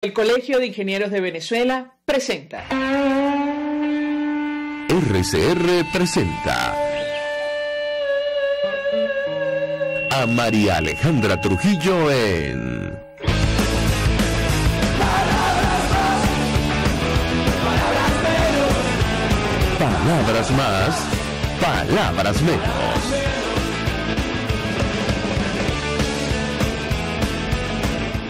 El Colegio de Ingenieros de Venezuela presenta. RCR presenta a María Alejandra Trujillo en Palabras más, palabras menos.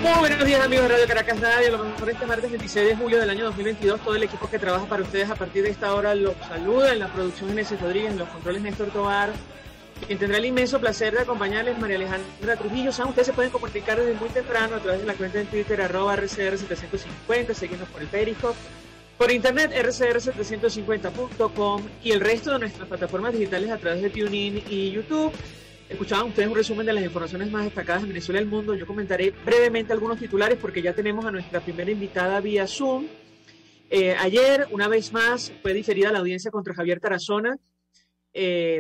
Muy buenos días, amigos de Radio Caracas Radio. A lo mejor este martes 26 de julio del año 2022, todo el equipo que trabaja para ustedes a partir de esta hora los saluda. En la producción Genesis Rodríguez, en los controles Néstor Tovar. Quien tendrá el inmenso placer de acompañarles, María Alejandra Trujillo. Saben, ustedes se pueden comunicar desde muy temprano a través de la cuenta en Twitter, @RCR750, seguirnos por el Periscope, por internet, rcr750.com y el resto de nuestras plataformas digitales a través de TuneIn y YouTube. Escuchaban ustedes un resumen de las informaciones más destacadas en Venezuela y el mundo. Yo comentaré brevemente algunos titulares porque ya tenemos a nuestra primera invitada vía Zoom. Ayer, una vez más, fue diferida la audiencia contra Javier Tarazona,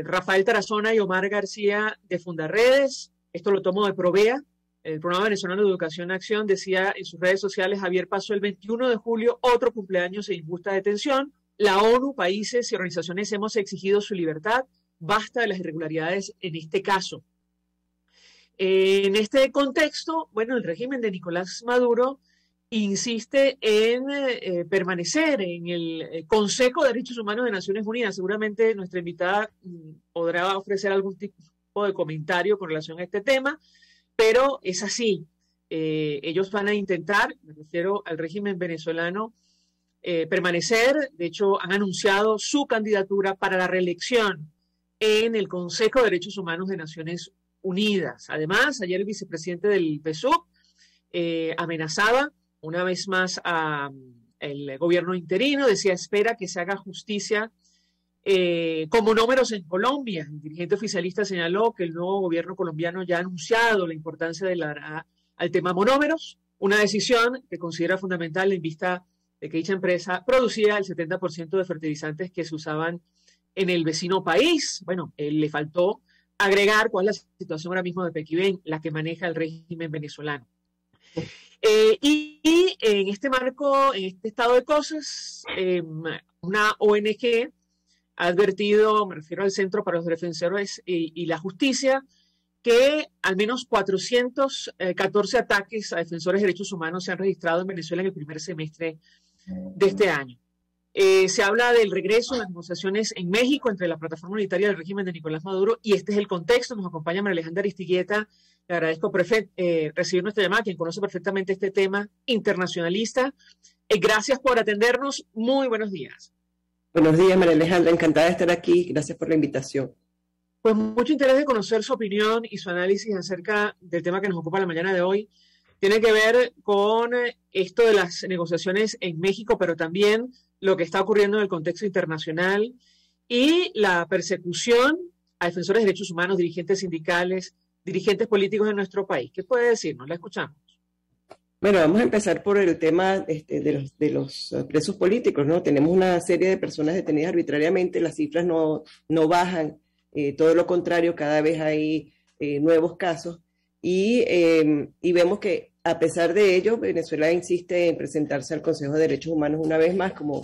Rafael Tarazona y Omar García de Fundarredes. Esto lo tomo de Provea. El Programa Venezolano de Educación Acción decía en sus redes sociales: Javier pasó el 21 de julio otro cumpleaños de injusta detención. La ONU, países y organizaciones hemos exigido su libertad. Basta de las irregularidades en este caso. En este contexto, bueno, el régimen de Nicolás Maduro insiste en permanecer en el Consejo de Derechos Humanos de Naciones Unidas. Seguramente nuestra invitada podrá ofrecer algún tipo de comentario con relación a este tema, pero es así. Ellos van a intentar, me refiero al régimen venezolano, permanecer. De hecho, han anunciado su candidatura para la reelección en el Consejo de Derechos Humanos de Naciones Unidas. Además, ayer el vicepresidente del PSUV amenazaba una vez más al gobierno interino, decía: espera que se haga justicia como números en Colombia. El dirigente oficialista señaló que el nuevo gobierno colombiano ya ha anunciado la importancia de al tema monómeros, una decisión que considera fundamental en vista de que dicha empresa producía el 70% de fertilizantes que se usaban en el vecino país. Bueno, le faltó agregar cuál es la situación ahora mismo de Pequibén, la que maneja el régimen venezolano. Y en este marco, en este estado de cosas, una ONG ha advertido, me refiero al Centro para los Defensores y la Justicia, que al menos 414 ataques a defensores de derechos humanos se han registrado en Venezuela en el primer semestre de este año. Se habla del regreso de las negociaciones en México entre la plataforma unitaria del régimen de Nicolás Maduro, y este es el contexto. Nos acompaña María Alejandra Aristigueta. Le agradezco por recibir nuestra llamada, quien conoce perfectamente este tema internacionalista. Gracias por atendernos. Muy buenos días. Buenos días, María Alejandra. Encantada de estar aquí. Gracias por la invitación. Pues mucho interés de conocer su opinión y su análisis acerca del tema que nos ocupa la mañana de hoy. Tiene que ver con esto de las negociaciones en México, pero también lo que está ocurriendo en el contexto internacional y la persecución a defensores de derechos humanos, dirigentes sindicales, dirigentes políticos de nuestro país. ¿Qué puede decirnos? La escuchamos. Bueno, vamos a empezar por el tema de los presos políticos, ¿no? Tenemos una serie de personas detenidas arbitrariamente, las cifras no bajan, todo lo contrario, cada vez hay nuevos casos y vemos que a pesar de ello, Venezuela insiste en presentarse al Consejo de Derechos Humanos una vez más como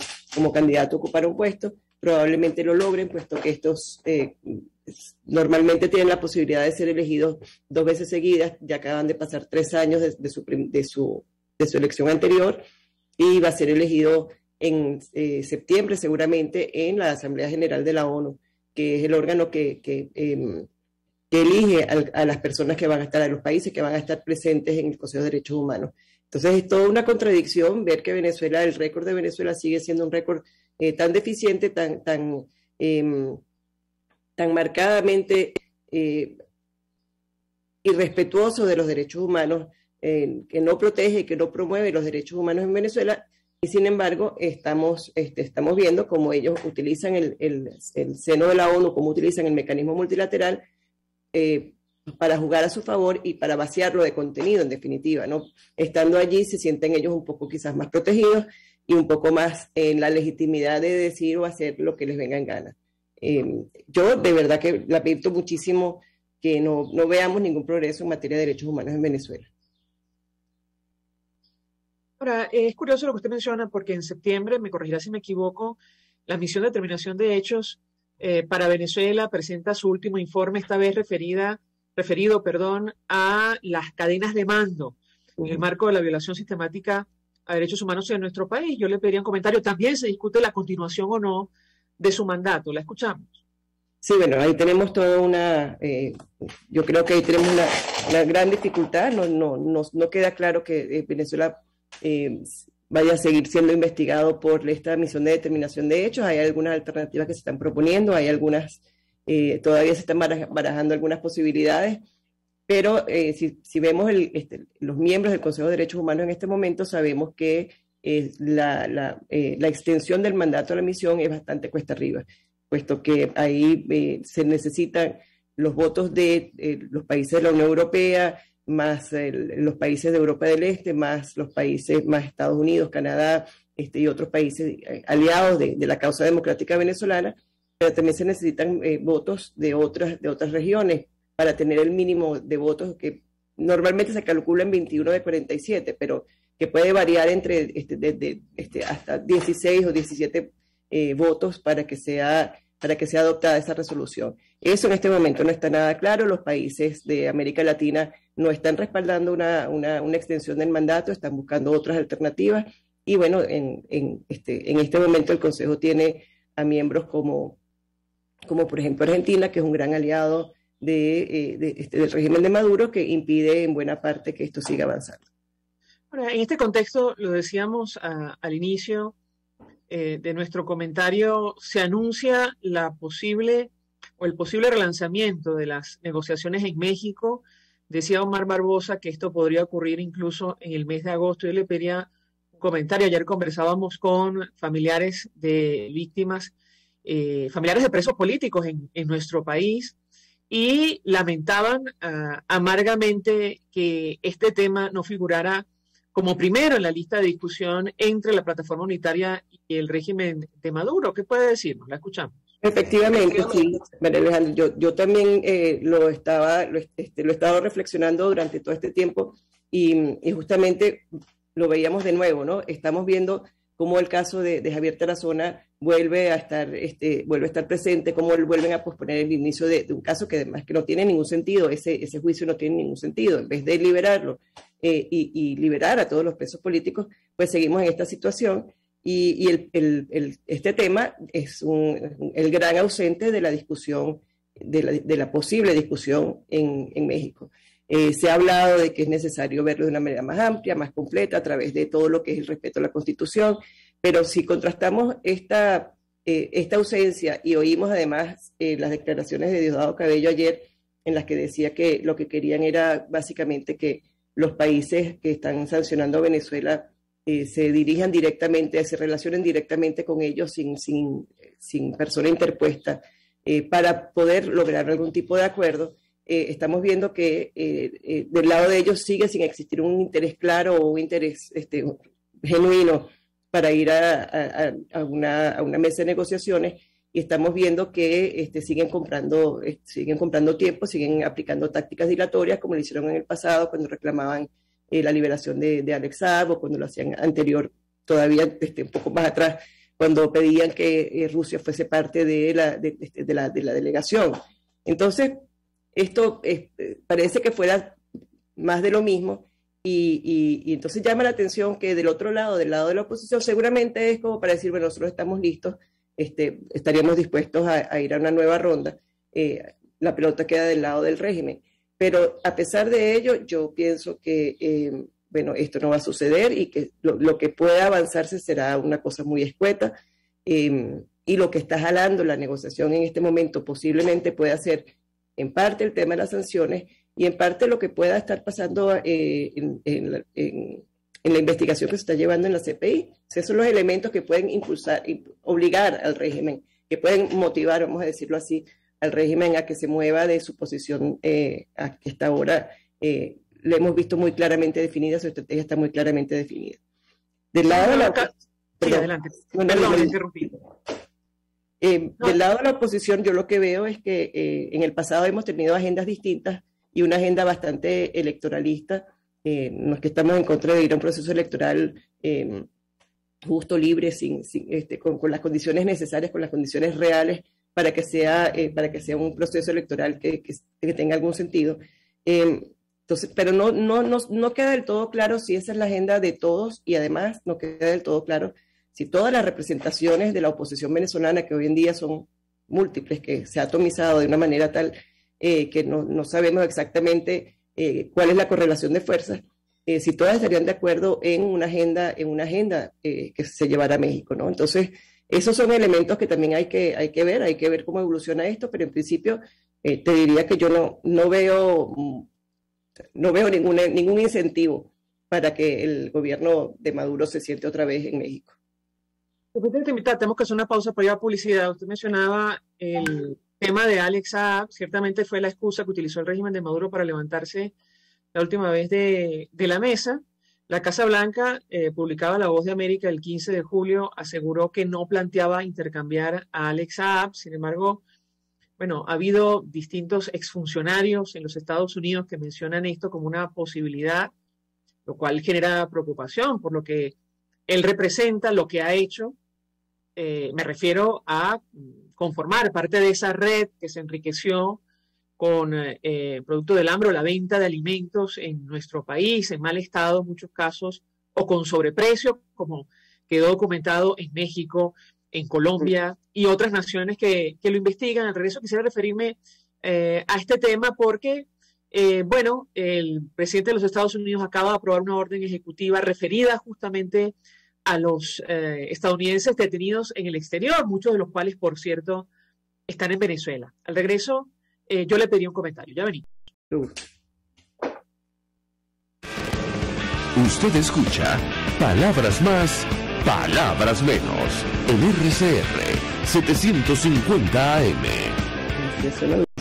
candidato a ocupar un puesto. Probablemente lo logren, puesto que estos normalmente tienen la posibilidad de ser elegidos 2 veces seguidas. Ya acaban de pasar 3 años de su elección anterior, y va a ser elegido en septiembre seguramente en la Asamblea General de la ONU, que es el órgano que elige a las personas que van a estar, a los países que van a estar presentes en el Consejo de Derechos Humanos. Entonces es toda una contradicción ver que Venezuela, el récord de Venezuela sigue siendo un récord tan deficiente, tan marcadamente irrespetuoso de los derechos humanos, que no protege, que no promueve los derechos humanos en Venezuela. Y sin embargo, estamos viendo cómo ellos utilizan el seno de la ONU, cómo utilizan el mecanismo multilateral para jugar a su favor y para vaciarlo de contenido, en definitiva, ¿no? Estando allí se sienten ellos un poco quizás más protegidos y un poco más en la legitimidad de decir o hacer lo que les venga en gana. Yo de verdad que lamento muchísimo que no veamos ningún progreso en materia de derechos humanos en Venezuela. Ahora, es curioso lo que usted menciona porque en septiembre, me corregirá si me equivoco, la misión de determinación de hechos para Venezuela presenta su último informe, esta vez referido, perdón, a las cadenas de mando en el marco de la violación sistemática a derechos humanos en nuestro país. Yo le pediría un comentario. También se discute la continuación o no de su mandato. ¿La escuchamos? Sí, bueno, ahí tenemos toda yo creo que ahí tenemos una gran dificultad. No queda claro que Venezuela vaya a seguir siendo investigado por esta misión de determinación de hechos. Hay algunas alternativas que se están proponiendo, hay algunas, todavía se están barajando algunas posibilidades, pero si vemos los miembros del Consejo de Derechos Humanos en este momento, sabemos que la extensión del mandato a la misión es bastante cuesta arriba, puesto que ahí se necesitan los votos de los países de la Unión Europea, más los países de Europa del Este, más los países, más Estados Unidos, Canadá, y otros países aliados de la causa democrática venezolana, pero también se necesitan votos de otras regiones para tener el mínimo de votos que normalmente se calcula en 21 de 47, pero que puede variar entre hasta 16 o 17 votos para que sea adoptada esa resolución. Eso en este momento no está nada claro. Los países de América Latina no están respaldando una extensión del mandato, están buscando otras alternativas. Y bueno, en este momento el Consejo tiene a miembros como por ejemplo Argentina, que es un gran aliado del régimen de Maduro, que impide en buena parte que esto siga avanzando. Ahora, en este contexto, lo decíamos al inicio de nuestro comentario, se anuncia el posible relanzamiento de las negociaciones en México. Decía Omar Barbosa que esto podría ocurrir incluso en el mes de agosto. Yo le pedía un comentario. Ayer conversábamos con familiares de víctimas, familiares de presos políticos en nuestro país, y lamentaban amargamente que este tema no figurara como primero en la lista de discusión entre la plataforma unitaria y el régimen de Maduro. ¿Qué puede decirnos? La escuchamos. Efectivamente, sí, María Alejandra, yo también lo he estado reflexionando durante todo este tiempo y justamente lo veíamos de nuevo, ¿no? Estamos viendo cómo el caso de Javier Tarazona vuelve a estar presente, cómo vuelven a posponer el inicio de un caso que además que no tiene ningún sentido, ese juicio no tiene ningún sentido. En vez de liberarlo y liberar a todos los presos políticos, pues seguimos en esta situación y este tema es el gran ausente de la discusión, de la posible discusión en México. Se ha hablado de que es necesario verlo de una manera más amplia, más completa, a través de todo lo que es el respeto a la Constitución, pero si contrastamos esta ausencia y oímos además las declaraciones de Diosdado Cabello ayer, en las que decía que lo que querían era básicamente que los países que están sancionando a Venezuela se dirijan directamente, se relacionen directamente con ellos sin persona interpuesta para poder lograr algún tipo de acuerdo. Estamos viendo que del lado de ellos sigue sin existir un interés claro o un interés genuino para ir a una mesa de negociaciones, y estamos viendo que siguen comprando tiempo, siguen aplicando tácticas dilatorias como lo hicieron en el pasado cuando reclamaban la liberación de Alex Saab, o cuando lo hacían anterior, todavía un poco más atrás, cuando pedían que Rusia fuese parte de la delegación. Entonces, esto parece que fuera más de lo mismo y entonces llama la atención que del otro lado, del lado de la oposición, seguramente es como para decir, bueno, nosotros estamos listos, estaríamos dispuestos a ir a una nueva ronda. La pelota queda del lado del régimen. Pero a pesar de ello, yo pienso que, bueno, esto no va a suceder y que lo que pueda avanzarse será una cosa muy escueta. Y lo que está jalando la negociación en este momento posiblemente pueda ser en parte el tema de las sanciones y en parte lo que pueda estar pasando en la investigación que se está llevando en la CPI. O sea, esos son los elementos que pueden impulsar y obligar al régimen, que pueden motivar, vamos a decirlo así, al régimen a que se mueva de su posición a que hasta ahora le hemos visto muy claramente definida, su estrategia está muy claramente definida. Del lado de la... Sí, adelante. Perdón, interrumpí. Del lado de la oposición, yo lo que veo es que en el pasado hemos tenido agendas distintas y una agenda bastante electoralista. No es que estamos en contra de ir a un proceso electoral justo, libre, con las condiciones necesarias, con las condiciones reales para que sea un proceso electoral que tenga algún sentido. Entonces, pero no queda del todo claro si esa es la agenda de todos, y además no queda del todo claro si todas las representaciones de la oposición venezolana, que hoy en día son múltiples, que se ha atomizado de una manera tal que no sabemos exactamente cuál es la correlación de fuerzas, si todas estarían de acuerdo en una agenda que se llevará a México, ¿no? Entonces, esos son elementos que también hay que ver cómo evoluciona esto, pero en principio te diría que yo no veo ningún incentivo para que el gobierno de Maduro se siente otra vez en México. Tenemos que hacer una pausa para ir a publicidad. Usted mencionaba el tema de Alex Saab. Ciertamente fue la excusa que utilizó el régimen de Maduro para levantarse la última vez de la mesa. La Casa Blanca, publicaba La Voz de América el 15 de julio, aseguró que no planteaba intercambiar a Alex Saab. Sin embargo, bueno, ha habido distintos exfuncionarios en los Estados Unidos que mencionan esto como una posibilidad, lo cual genera preocupación por lo que él representa, lo que ha hecho. Me refiero a conformar parte de esa red que se enriqueció con producto del hambre o la venta de alimentos en nuestro país, en mal estado en muchos casos, o con sobreprecio, como quedó documentado en México, en Colombia y otras naciones que lo investigan. Al regreso quisiera referirme a este tema porque, bueno, el presidente de los Estados Unidos acaba de aprobar una orden ejecutiva referida justamente a los estadounidenses detenidos en el exterior, muchos de los cuales, por cierto, están en Venezuela. Al regreso, yo le pedí un comentario. Ya venimos. Usted escucha Palabras Más, Palabras Menos en RCR 750 AM.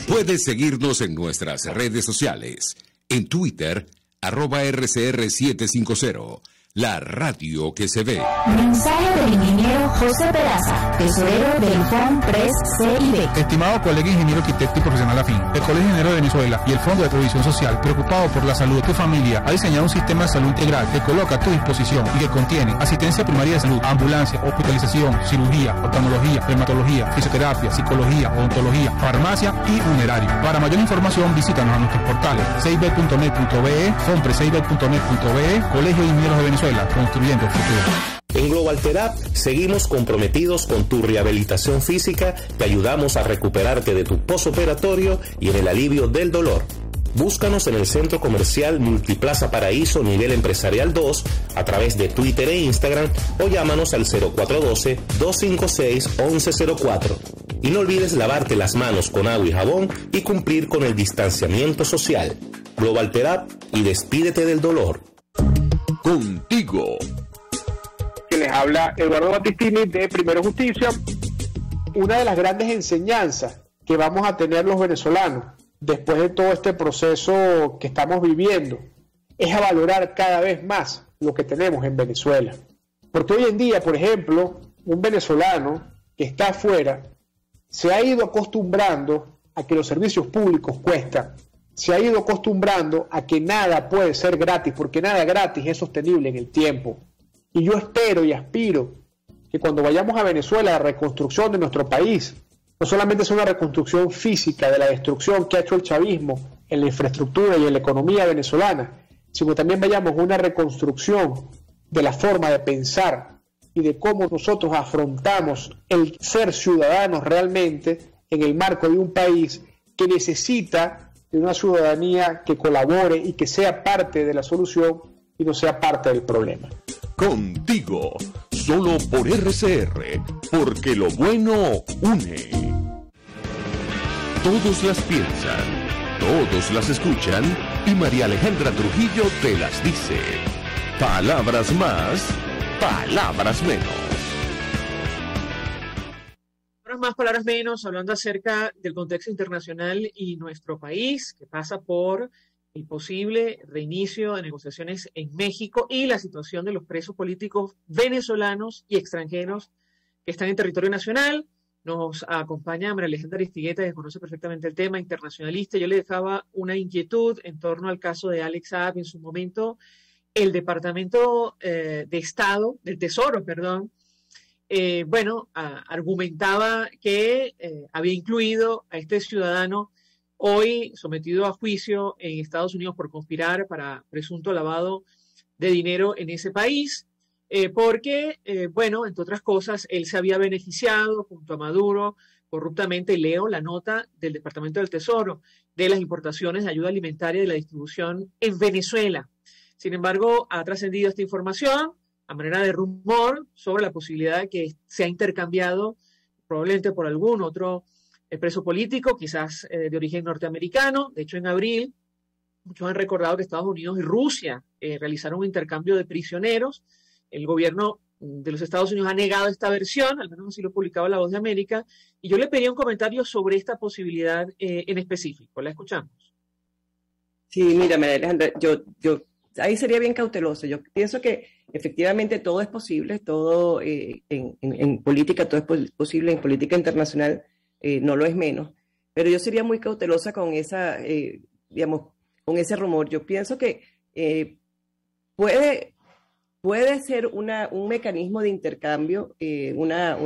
Puedes seguirnos en nuestras redes sociales. En Twitter, @RCR750. La radio que se ve. Mensaje del ingeniero José Peraza, tesorero del FONPRES CIB. Estimado colega ingeniero arquitecto y profesional afín, el Colegio de Ingenieros de Venezuela y el Fondo de Previsión Social, preocupado por la salud de tu familia, ha diseñado un sistema de salud integral que coloca a tu disposición y que contiene asistencia primaria de salud, ambulancia, hospitalización, cirugía, oftalmología, dermatología, fisioterapia, psicología, odontología, farmacia y funerario. Para mayor información, visítanos a nuestros portales cib.net.be, fonprescib.net.be, Colegio de Ingenieros de Venezuela, construyendo el futuro. En Global Therapy seguimos comprometidos con tu rehabilitación física, te ayudamos a recuperarte de tu posoperatorio y en el alivio del dolor. Búscanos en el Centro Comercial Multiplaza Paraíso Nivel Empresarial 2 a través de Twitter e Instagram o llámanos al 0412-256-1104. Y no olvides lavarte las manos con agua y jabón y cumplir con el distanciamiento social. Global Therapy y despídete del dolor. Contigo. Que les habla Eduardo Battistini de Primero Justicia. Una de las grandes enseñanzas que vamos a tener los venezolanos después de todo este proceso que estamos viviendo es a valorar cada vez más lo que tenemos en Venezuela. Porque hoy en día, por ejemplo, un venezolano que está afuera se ha ido acostumbrando a que los servicios públicos cuestan. Se ha ido acostumbrando a que nada puede ser gratis, porque nada gratis es sostenible en el tiempo. Y yo espero y aspiro que cuando vayamos a Venezuela, la reconstrucción de nuestro país no solamente sea una reconstrucción física de la destrucción que ha hecho el chavismo en la infraestructura y en la economía venezolana, sino también vayamos a una reconstrucción de la forma de pensar y de cómo nosotros afrontamos el ser ciudadanos realmente en el marco de un país que necesita de una ciudadanía que colabore y que sea parte de la solución y no sea parte del problema. Contigo, solo por RCR, porque lo bueno une. Todos las piensan, todos las escuchan y María Alejandra Trujillo te las dice. Palabras más, palabras menos. Más, palabras menos, hablando acerca del contexto internacional y nuestro país, que pasa por el posible reinicio de negociaciones en México y la situación de los presos políticos venezolanos y extranjeros que están en territorio nacional. Nos acompaña María Alejandra Aristigueta, que conoce perfectamente el tema, internacionalista. Yo le dejaba una inquietud en torno al caso de Alex Saab en su momento. el Departamento de Estado, del Tesoro, perdón, argumentaba que había incluido a este ciudadano hoy sometido a juicio en Estados Unidos por conspirar para presunto lavado de dinero en ese país, porque, entre otras cosas, él se había beneficiado junto a Maduro corruptamente, leo la nota del Departamento del Tesoro, de las importaciones de ayuda alimentaria y de la distribución en Venezuela. Sin embargo, ha trascendido esta información a manera de rumor sobre la posibilidad de que sea intercambiado probablemente por algún otro preso político, quizás de origen norteamericano. De hecho, en abril, muchos han recordado que Estados Unidos y Rusia realizaron un intercambio de prisioneros. El gobierno de los Estados Unidos ha negado esta versión, al menos así lo publicaba La Voz de América, y yo le pedí un comentario sobre esta posibilidad en específico. La escuchamos. Sí, mira, María Alejandra, yo ahí sería bien cauteloso. Yo pienso que efectivamente todo es posible, todo en política, todo es posible, en política internacional no lo es menos, pero yo sería muy cautelosa con esa, con ese rumor. Yo pienso que puede ser un mecanismo de intercambio, una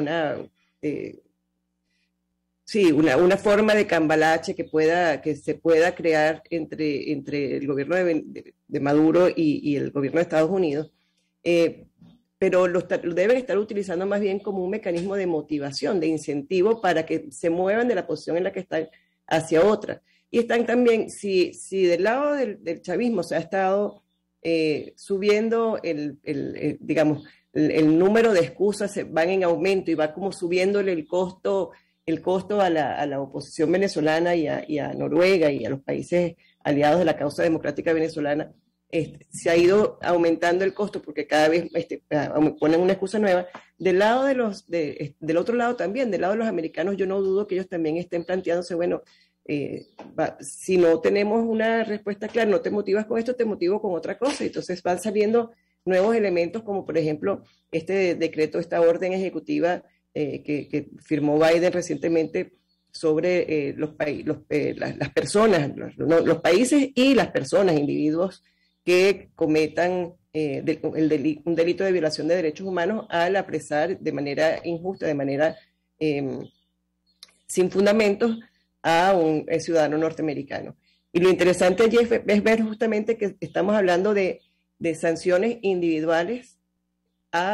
forma de cambalache que se pueda crear entre el gobierno de Maduro y el gobierno de Estados Unidos, pero lo deben estar utilizando más bien como un mecanismo de motivación, de incentivo para que se muevan de la posición en la que están hacia otra. Y están también, si del lado del chavismo se ha estado subiendo el número de excusas van en aumento y va como subiéndole el costo a la oposición venezolana y a Noruega y a los países aliados de la causa democrática venezolana, se ha ido aumentando el costo porque cada vez ponen una excusa nueva. Del otro lado también, del lado de los americanos, yo no dudo que ellos también estén planteándose, si no tenemos una respuesta clara, no te motivas con esto, te motivo con otra cosa. Entonces van saliendo nuevos elementos, como por ejemplo este decreto, esta orden ejecutiva que firmó Biden recientemente sobre las personas, los países y las personas, individuos que cometan un delito de violación de derechos humanos al apresar de manera injusta, de manera sin fundamentos a un ciudadano norteamericano. Y lo interesante allí es ver justamente que estamos hablando de sanciones individuales,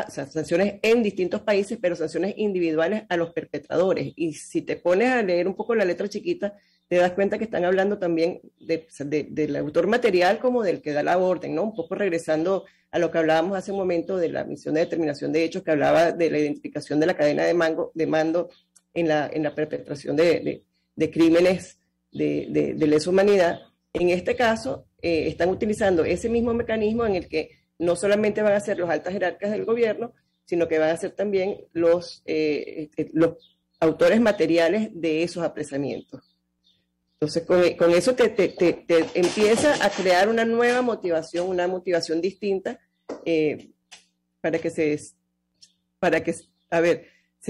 sanciones en distintos países, pero sanciones individuales a los perpetradores. Y si te pones a leer un poco la letra chiquita, te das cuenta que están hablando también del autor material como del que da la orden, ¿no? Un poco regresando a lo que hablábamos hace un momento de la misión de determinación de hechos, que hablaba de la identificación de la cadena de mando en la perpetración de crímenes de lesa humanidad. En este caso, están utilizando ese mismo mecanismo en el que no solamente van a ser los altas jerarcas del gobierno, sino que van a ser también los autores materiales de esos apresamientos. Entonces, con eso te empieza a crear una nueva motivación, una motivación distinta para que se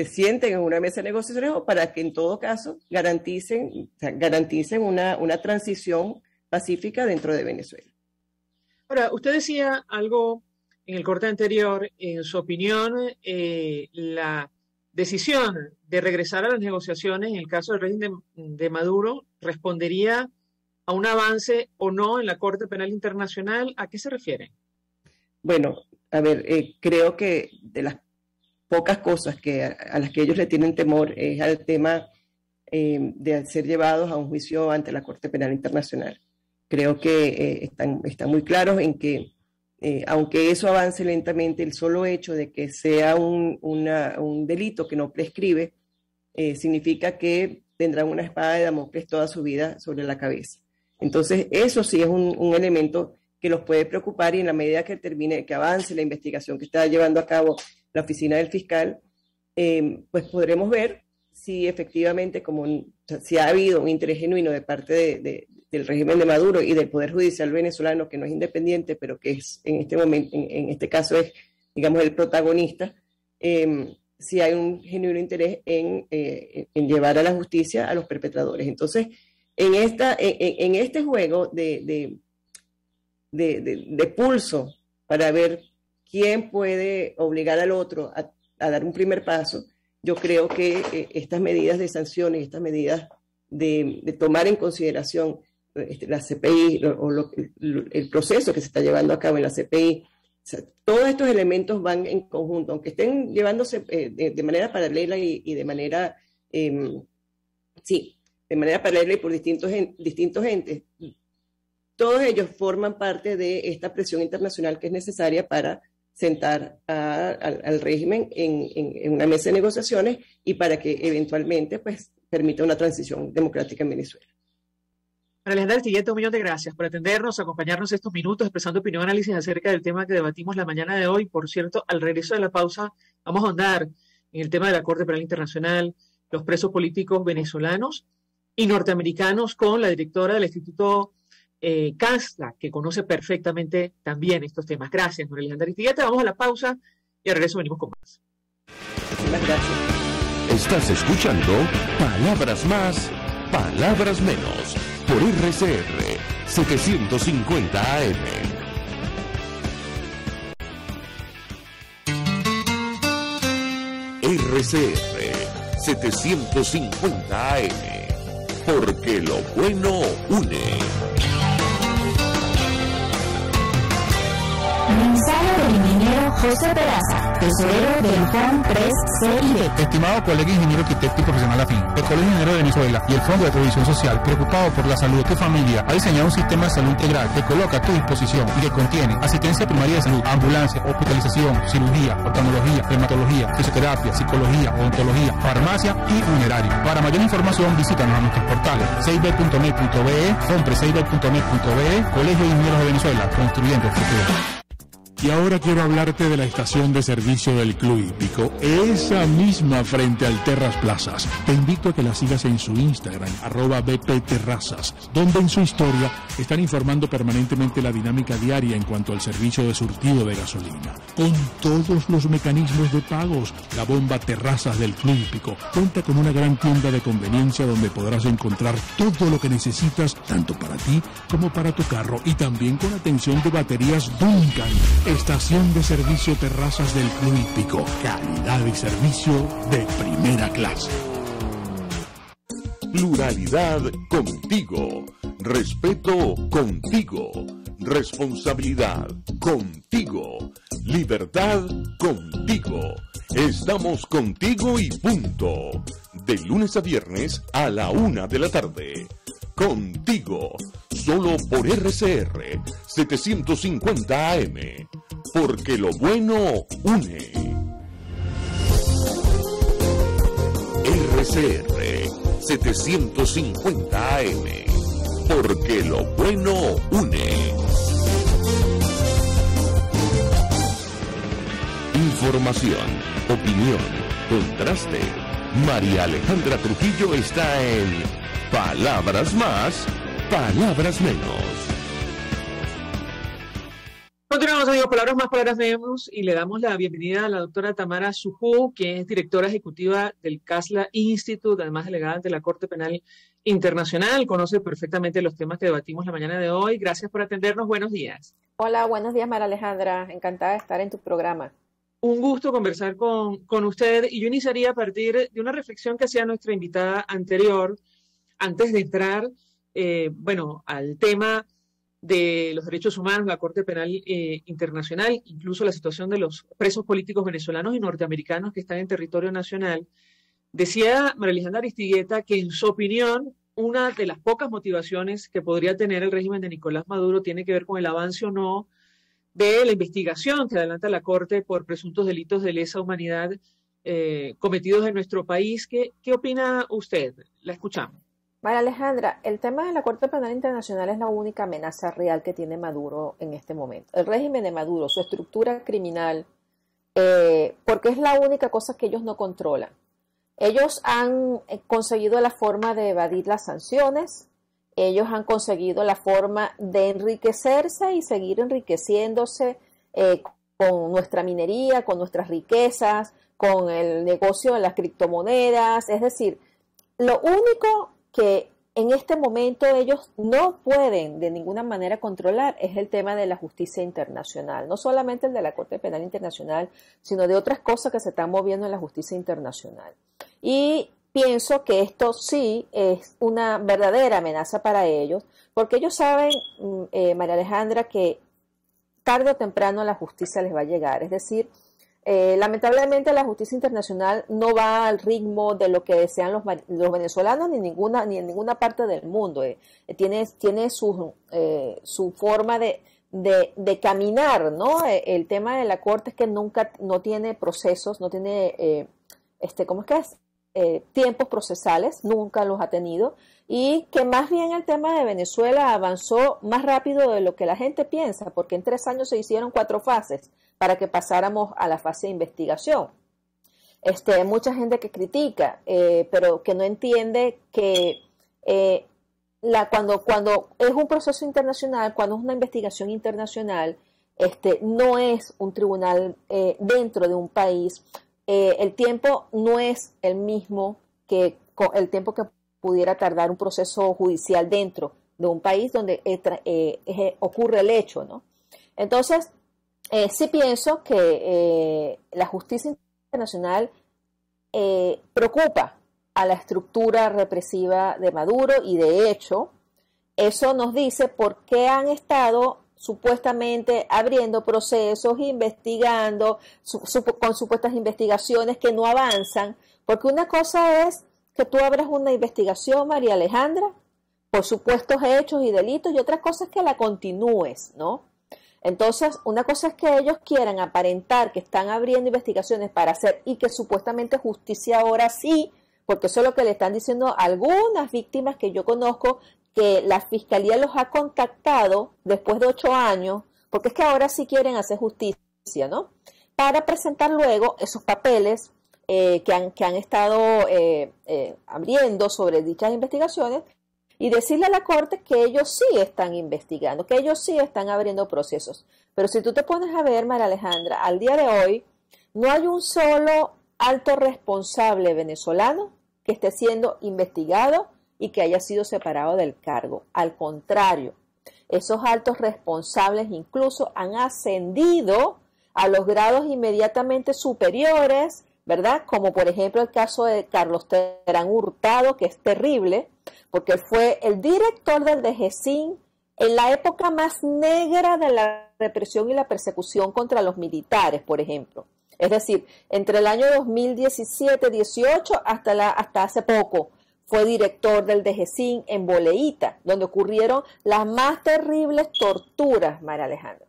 sienten en una mesa de negociaciones o para que en todo caso garanticen una transición pacífica dentro de Venezuela. Ahora, usted decía algo en el corte anterior, en su opinión, la decisión de regresar a las negociaciones en el caso del régimen de Maduro respondería a un avance o no en la Corte Penal Internacional. ¿A qué se refiere? Bueno, a ver, creo que de las pocas cosas a las que ellos le tienen temor es al tema de ser llevados a un juicio ante la Corte Penal Internacional. Creo que están muy claros en que, aunque eso avance lentamente, el solo hecho de que sea un delito que no prescribe, significa que tendrán una espada de Damocles toda su vida sobre la cabeza. Entonces, eso sí es un elemento que los puede preocupar, y en la medida que avance la investigación que está llevando a cabo la oficina del fiscal, pues podremos ver si efectivamente, si ha habido un interés genuino de parte del régimen de Maduro y del Poder Judicial venezolano, que no es independiente, pero que es en este momento, en este caso es, digamos, el protagonista, si hay un genuino interés en llevar a la justicia a los perpetradores. Entonces, en este juego de pulso para ver quién puede obligar al otro a dar un primer paso, yo creo que estas medidas de sanciones, estas medidas de tomar en consideración la CPI el proceso que se está llevando a cabo en la CPI, o sea, todos estos elementos van en conjunto, aunque estén llevándose de manera paralela y de manera, de manera paralela y por distintos entes. Todos ellos forman parte de esta presión internacional que es necesaria para sentar al régimen en una mesa de negociaciones y para que eventualmente pues, permita una transición democrática en Venezuela. María Alejandra Aristigueta, 1 millón de gracias por atendernos, acompañarnos estos minutos, expresando opinión y análisis acerca del tema que debatimos la mañana de hoy. Por cierto, al regreso de la pausa, vamos a ahondar en el tema de la Corte Penal Internacional, los presos políticos venezolanos y norteamericanos con la directora del Instituto CASLA, que conoce perfectamente también estos temas. Gracias, María Alejandra Aristigueta. Vamos a la pausa y al regreso venimos con más. Muchas gracias. Estás escuchando Palabras Más, Palabras Menos, por RCR 750 AM. RCR 750 AM, porque lo bueno une. Mensaje del ingeniero José Peraza, tesorero del FONPRES CIB. Estimado colega ingeniero arquitecto y profesional afín, el Colegio de Ingenieros de Venezuela y el Fondo de Previsión Social, preocupado por la salud de tu familia, ha diseñado un sistema de salud integral que coloca a tu disposición y que contiene asistencia primaria de salud, ambulancia, hospitalización, cirugía, oftalmología, dermatología, fisioterapia, psicología, odontología, farmacia y funerario. Para mayor información, visítanos a nuestros portales cib.net.be, fonprescib.net.be, Colegio de Ingenieros de Venezuela, construyendo el futuro. Y ahora quiero hablarte de la estación de servicio del Club Hípico, esa misma frente al Terras Plazas. Te invito a que la sigas en su Instagram, @bpterrazas, donde en su historia están informando permanentemente la dinámica diaria en cuanto al servicio de surtido de gasolina. Con todos los mecanismos de pagos, la bomba Terrazas del Club Hípico cuenta con una gran tienda de conveniencia donde podrás encontrar todo lo que necesitas, tanto para ti como para tu carro, y también con atención de baterías Duncan. Estación de servicio Terrazas del Club Hípico. Calidad y servicio de primera clase. Pluralidad contigo. Respeto contigo. Responsabilidad contigo. Libertad contigo. Estamos contigo y punto. De lunes a viernes a la 1 de la tarde. Contigo, solo por RCR 750 AM, porque lo bueno une. RCR 750 AM, porque lo bueno une. Información, opinión, contraste. María Alejandra Trujillo está en Palabras Más, Palabras Menos. Continuamos, amigos, Palabras Más, Palabras Menos, y le damos la bienvenida a la doctora Tamara Sujú, que es directora ejecutiva del CASLA Institute, además delegada ante la Corte Penal Internacional. Conoce perfectamente los temas que debatimos la mañana de hoy. Gracias por atendernos. Buenos días. Hola, buenos días, María Alejandra. Encantada de estar en tu programa. Un gusto conversar con usted, y yo iniciaría a partir de una reflexión que hacía nuestra invitada anterior, antes de entrar, al tema de los derechos humanos, la Corte Penal Internacional, incluso la situación de los presos políticos venezolanos y norteamericanos que están en territorio nacional. Decía María Alejandra Aristigueta que, en su opinión, una de las pocas motivaciones que podría tener el régimen de Nicolás Maduro tiene que ver con el avance o no de la investigación que adelanta la Corte por presuntos delitos de lesa humanidad cometidos en nuestro país. ¿Qué opina usted? La escuchamos. María Alejandra, el tema de la Corte Penal Internacional es la única amenaza real que tiene Maduro en este momento. El régimen de Maduro, su estructura criminal, porque es la única cosa que ellos no controlan. Ellos han conseguido la forma de evadir las sanciones, ellos han conseguido la forma de enriquecerse y seguir enriqueciéndose con nuestra minería, con nuestras riquezas, con el negocio de las criptomonedas. Es decir, lo único que en este momento ellos no pueden de ninguna manera controlar es el tema de la justicia internacional, no solamente el de la Corte Penal Internacional, sino de otras cosas que se están moviendo en la justicia internacional. Y pienso que esto sí es una verdadera amenaza para ellos, porque ellos saben, María Alejandra, que tarde o temprano la justicia les va a llegar. Es decir, lamentablemente la justicia internacional no va al ritmo de lo que desean los venezolanos ni en ninguna parte del mundo. Tiene su forma de caminar, ¿no? El tema de la Corte es que no tiene procesos, no tiene, ¿cómo es que es? Tiempos procesales, nunca los ha tenido, y que más bien el tema de Venezuela avanzó más rápido de lo que la gente piensa, porque en 3 años se hicieron 4 fases para que pasáramos a la fase de investigación. Mucha gente que critica, pero que no entiende que cuando es un proceso internacional, cuando es una investigación internacional, no es un tribunal dentro de un país. El tiempo no es el mismo que el tiempo que pudiera tardar un proceso judicial dentro de un país donde ocurre el hecho, ¿no? Entonces, sí pienso que la justicia internacional preocupa a la estructura represiva de Maduro, y de hecho eso nos dice por qué han estado supuestamente abriendo procesos, investigando, con supuestas investigaciones que no avanzan, porque una cosa es que tú abras una investigación, María Alejandra, por supuestos hechos y delitos, y otra cosa es que la continúes, ¿no? Entonces, una cosa es que ellos quieran aparentar que están abriendo investigaciones para hacer, y que supuestamente justicia ahora sí, porque eso es lo que le están diciendo algunas víctimas que yo conozco, que la fiscalía los ha contactado después de 8 años, porque es que ahora sí quieren hacer justicia, ¿no? Para presentar luego esos papeles que han estado abriendo sobre dichas investigaciones, y decirle a la Corte que ellos sí están investigando, que ellos sí están abriendo procesos. Pero si tú te pones a ver, María Alejandra, al día de hoy no hay un solo alto responsable venezolano que esté siendo investigado y que haya sido separado del cargo. Al contrario, esos altos responsables incluso han ascendido a los grados inmediatamente superiores, ¿verdad? Como por ejemplo el caso de Carlos Terán Hurtado, que es terrible, porque fue el director del DGCIN en la época más negra de la represión y la persecución contra los militares, por ejemplo. Es decir, entre el año 2017-18 hasta hace poco, fue director del DGCIN en Boleíta, donde ocurrieron las más terribles torturas, María Alejandra.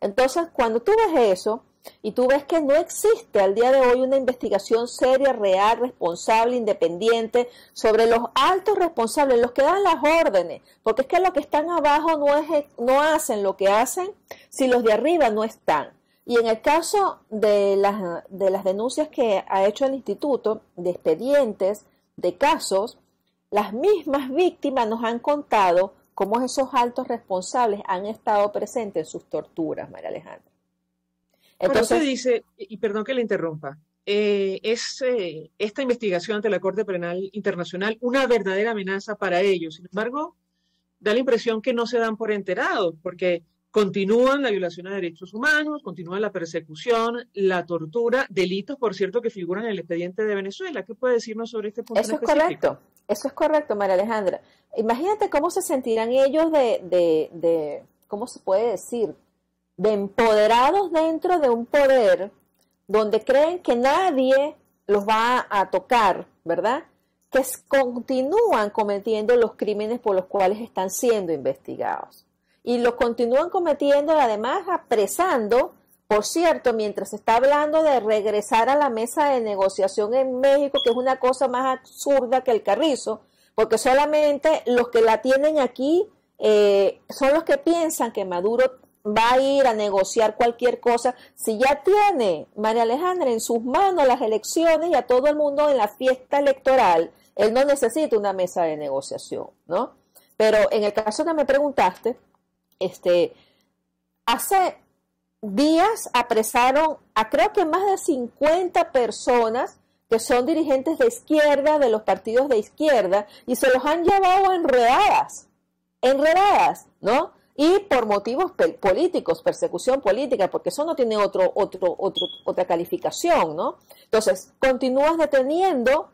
Entonces, cuando tú ves eso, y tú ves que no existe al día de hoy una investigación seria, real, responsable, independiente, sobre los altos responsables, los que dan las órdenes, porque es que los que están abajo no hacen lo que hacen si los de arriba no están. Y en el caso de las denuncias que ha hecho el Instituto, de expedientes, de casos, las mismas víctimas nos han contado cómo esos altos responsables han estado presentes en sus torturas, María Alejandra. Entonces, bueno, se dice, y perdón que le interrumpa, es esta investigación ante la Corte Penal Internacional una verdadera amenaza para ellos. Sin embargo, da la impresión que no se dan por enterados, porque continúan la violación de derechos humanos, continúan la persecución, la tortura, delitos, por cierto, que figuran en el expediente de Venezuela. ¿Qué puede decirnos sobre este punto? Eso es correcto, María Alejandra. Imagínate cómo se sentirán ellos ¿cómo se puede decir?, de empoderados dentro de un poder donde creen que nadie los va a tocar, ¿verdad? Que continúan cometiendo los crímenes por los cuales están siendo investigados. Y los continúan cometiendo, además apresando, por cierto, mientras se está hablando de regresar a la mesa de negociación en México, que es una cosa más absurda que el carrizo, porque solamente los que la tienen aquí son los que piensan que Maduro va a ir a negociar cualquier cosa. Si ya tiene, María Alejandra, en sus manos las elecciones y a todo el mundo en la fiesta electoral, él no necesita una mesa de negociación, ¿no? Pero en el caso que me preguntaste, hace días apresaron a creo que más de 50 personas que son dirigentes de izquierda, de los partidos de izquierda, y se los han llevado enredadas, ¿no? Y por motivos políticos, persecución política, porque eso no tiene otra calificación, ¿no? Entonces, continúas deteniendo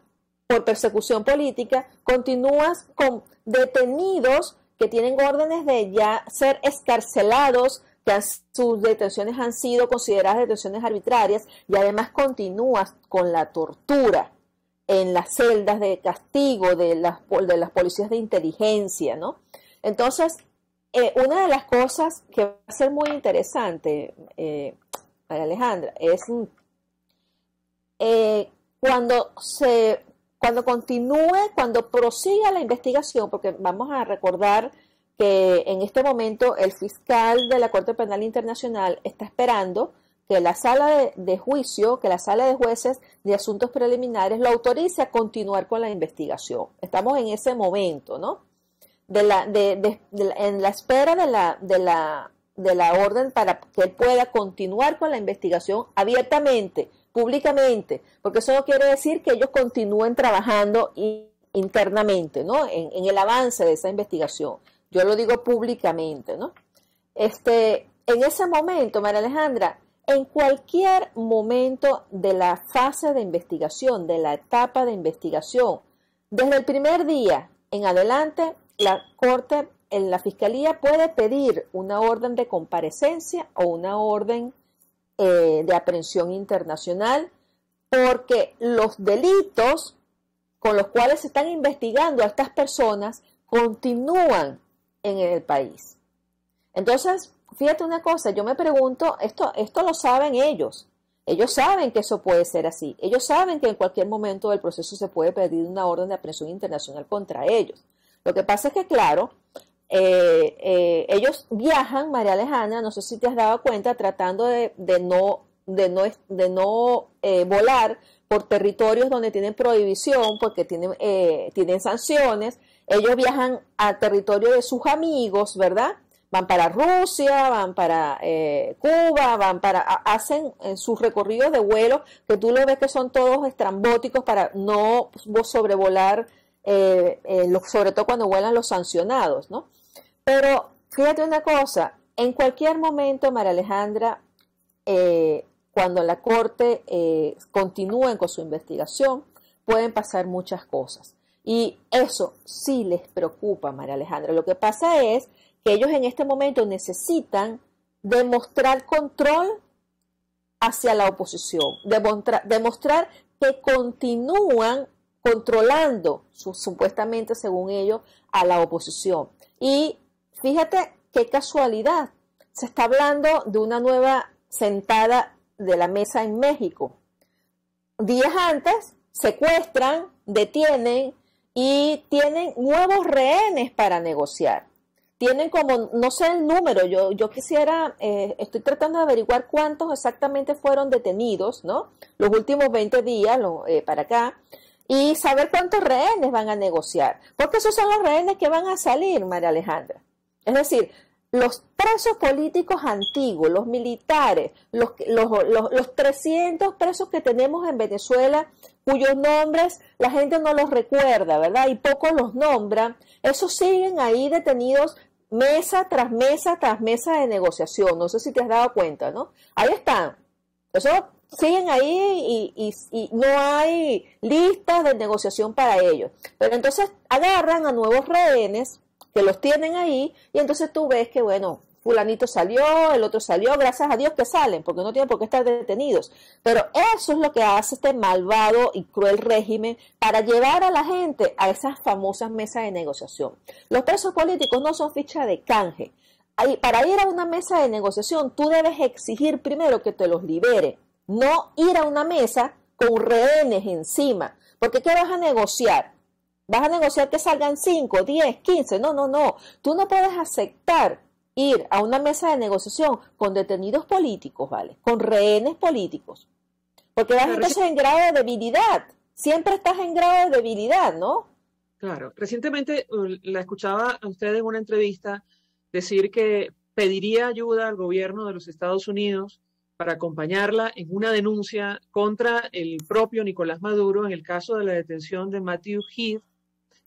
por persecución política, continúas con detenidos que tienen órdenes de ya ser escarcelados, que sus detenciones han sido consideradas detenciones arbitrarias, y además continúas con la tortura en las celdas de castigo de las policías de inteligencia, ¿no? Entonces, una de las cosas que va a ser muy interesante, María Alejandra, es cuando prosiga la investigación, porque vamos a recordar que en este momento el fiscal de la Corte Penal Internacional está esperando que la sala de juicio, que la sala de jueces de asuntos preliminares lo autorice a continuar con la investigación. Estamos en ese momento, ¿no? En la espera de la orden para que él pueda continuar con la investigación abiertamente, públicamente, porque eso no quiere decir que ellos continúen trabajando internamente, ¿no? En el avance de esa investigación. Yo lo digo públicamente, ¿no? En ese momento, María Alejandra, en cualquier momento de la fase de investigación, de la etapa de investigación, desde el primer día en adelante, la Corte, la Fiscalía puede pedir una orden de comparecencia o una orden de aprehensión internacional, porque los delitos con los cuales se están investigando a estas personas continúan en el país. Entonces, fíjate una cosa, yo me pregunto, esto lo saben ellos saben que eso puede ser así, ellos saben que en cualquier momento del proceso se puede pedir una orden de aprehensión internacional contra ellos. Lo que pasa es que, claro, ellos viajan, María Alejandra, no sé si te has dado cuenta, tratando de no volar por territorios donde tienen prohibición, porque tienen sanciones. Ellos viajan a territorio de sus amigos, ¿verdad? Van para Rusia, van para Cuba, hacen sus recorridos de vuelo, que tú lo ves que son todos estrambóticos para no sobrevolar, sobre todo cuando vuelan los sancionados, ¿no? Pero fíjate una cosa, en cualquier momento, María Alejandra, cuando la Corte continúe con su investigación, pueden pasar muchas cosas. Y eso sí les preocupa, María Alejandra. Lo que pasa es que ellos en este momento necesitan demostrar control hacia la oposición, demostrar que continúan controlando, supuestamente según ellos, a la oposición. Y fíjate qué casualidad, se está hablando de una nueva sentada de la mesa en México. Días antes secuestran, detienen y tienen nuevos rehenes para negociar. Tienen como, no sé el número, yo quisiera, estoy tratando de averiguar cuántos exactamente fueron detenidos, ¿no? Los últimos 20 días para acá, y saber cuántos rehenes van a negociar, porque esos son los rehenes que van a salir, María Alejandra. Es decir, los presos políticos antiguos, los militares, los 300 presos que tenemos en Venezuela, cuyos nombres la gente no los recuerda, ¿verdad? Y pocos los nombran, esos siguen ahí detenidos mesa tras mesa tras mesa de negociación. No sé si te has dado cuenta, ¿no? Ahí están. Esos siguen ahí y no hay listas de negociación para ellos. Pero entonces agarran a nuevos rehenes que los tienen ahí, y entonces tú ves que, bueno, fulanito salió, el otro salió, gracias a Dios que salen, porque no tienen por qué estar detenidos. Pero eso es lo que hace este malvado y cruel régimen para llevar a la gente a esas famosas mesas de negociación. Los presos políticos no son ficha de canje. Para ir a una mesa de negociación, tú debes exigir primero que te los libere, no ir a una mesa con rehenes encima, porque ¿qué vas a negociar? ¿Vas a negociar que salgan 5, 10, 15? No. Tú no puedes aceptar ir a una mesa de negociación con detenidos políticos, ¿vale? Con rehenes políticos. Porque vas entonces en grado de debilidad. Siempre estás en grado de debilidad, ¿no? Claro. Recientemente la escuchaba a usted en una entrevista decir que pediría ayuda al gobierno de los Estados Unidos para acompañarla en una denuncia contra el propio Nicolás Maduro en el caso de la detención de Matthew Heath,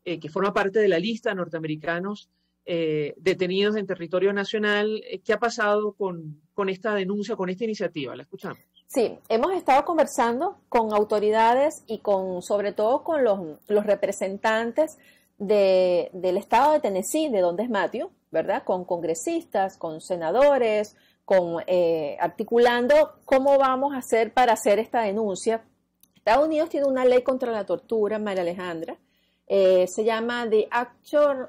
que forma parte de la lista de norteamericanos detenidos en territorio nacional. ¿Qué ha pasado con esta denuncia, con esta iniciativa? La escuchamos. Sí, hemos estado conversando con autoridades y sobre todo con los representantes del estado de Tennessee, de donde es Matthew, ¿verdad? Con congresistas, con senadores, articulando cómo vamos a hacer para hacer esta denuncia. Estados Unidos tiene una ley contra la tortura, María Alejandra, se llama The Action